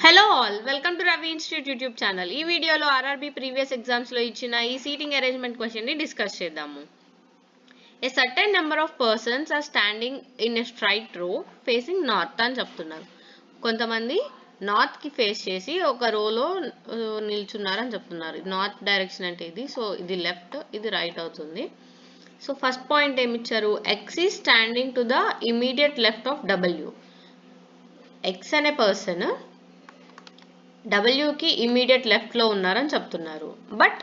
Hello all, welcome to Ravi Institute YouTube channel. ఈ వీడియోలో RRB previous exams లో ఇచ్చిన ఈ సీటింగ్ అరేంజ్మెంట్ క్వశ్చన్ ని డిస్కస్ చేద్దాము. A certain number of persons are standing in a straight row facing north అని చెప్తున్నారు. కొంతమంది నార్త్ కి ఫేస్ చేసి ఒక రోలో నిల్చున్నారని చెప్తున్నారు. నార్త్ డైరెక్షన్ అంటే ఇది, సో ఇది లెఫ్ట్, ఇది రైట్ అవుతుంది. సో ఫస్ట్ పాయింట్ ఏమి ఇచ్చారు? X is standing to the immediate left of W. X అనే పర్సన్ W కి ఇమీడియట్ లెఫ్ట్ లో ఉన్నారని చెప్తున్నారు. But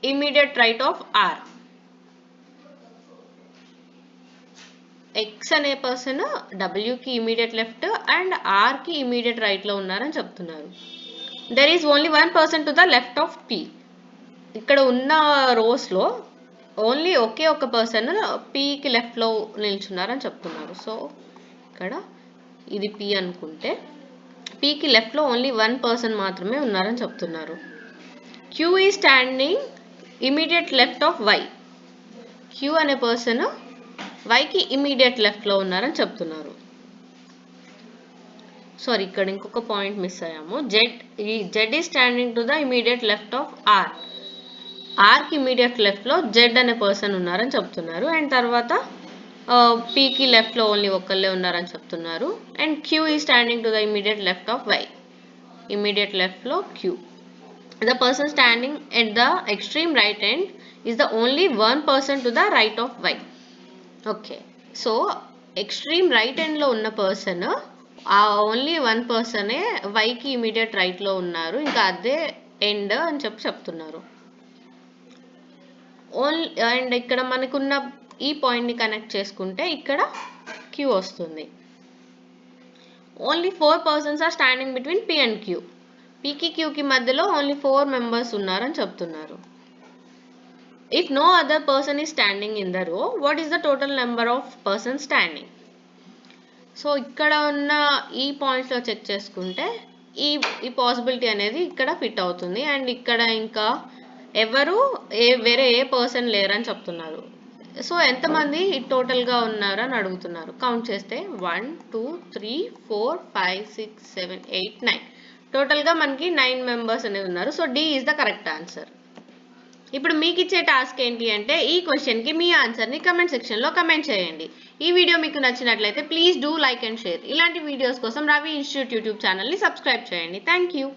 immediate right of R. X అనే పర్సన్ W కి ఇమీడియట్ లెఫ్ట్ అండ్ R కి ఇమీడియట్ రైట్ లో ఉన్నారని చెప్తున్నారు. There is only one person to the left of P. ఇక్కడ ఉన్న రోస్ లో ఓన్లీ ఒకే ఒక పర్సన్ P కి లెఫ్ట్ లో నిల్చున్నారని చెప్తున్నారు. సో ఇక్కడ ఇది P అనుకుంటే P కి లెఫ్ట్ లో ఓన్లీ వన్ పర్సన్ మాత్రమే ఉన్నారని చెప్తున్నారు. Q ఈ standing immediate left of Y. Q అనే పర్సన్ Y కి ఇమీడియట్ లెఫ్ట్ లో ఉన్నారని చెప్తున్నారు. సారీ, ఇక్కడ ఇంకొక పాయింట్ మిస్ అయ్యాము. Z ఈ standing to the immediate left of R. R కి ఇమీడియట్ లెఫ్ట్ లో Z అనే పర్సన్ ఉన్నారని చెప్తున్నారు. అండ్ తర్వాత P కి లెఫ్ట్ లో ఓన్లీ ఒక్కళ్ళే ఉన్నారని చెప్తున్నారు. అండ్ Q ఈ standing to the immediate left of Y. Immediate left లో Q. The person standing at the extreme right end is the only one person to the right of Y. Okay, so extreme right end లో ఉన్న person ఆ only one పర్సనే Y కి immediate right లో ఉన్నారు, ఇంకా అదే end అని చెప్తున్నారు. ఓన్లీ అండ్ ఇక్కడ మనకున్న ఈ పాయింట్ ని కనెక్ట్ చేసుకుంటే ఇక్కడ Q వస్తుంది. Only 4 persons are standing between P and Q. P కి Q కి మధ్యలో ఓన్లీ 4 members ఉన్నారని చెప్తున్నారు. If no other person is standing in the row, what is the total number of persons standing? So ఇక్కడ ఉన్న ఈ points లో check చేసుకుంటే ఈ పాసిబిలిటీ అనేది ఇక్కడ ఫిట్ అవుతుంది. అండ్ ఇక్కడ ఇంకా ఎవరు వేరే ఏ పర్సన్ లేరని చెప్తున్నారు. సో ఎంతమంది టోటల్ గా ఉన్నారు అని అడుగుతున్నారు. కౌంట్ చేస్తే 1 2 3 4 5 6 7 8 9 టోటల్ గా మనకి 9 మెంబర్స్ అనేది ఉన్నారు. So D is the correct answer. ఇప్పుడు మీకు ఇచ్చే టాస్క్ ఏంటి అంటే ఈ క్వశ్చన్ కి మీ ఆన్సర్ ని కమెంట్ సెక్షన్ లో కమెంట్ చేయండి. ఈ వీడియో మీకు నచ్చినట్లయితే please do like and share. ఇలాంటి వీడియోస్ కోసం రవి ఇన్స్టిట్యూట్ యూట్యూబ్ ఛానల్ ని సబ్స్క్రైబ్ చేయండి. Thank you.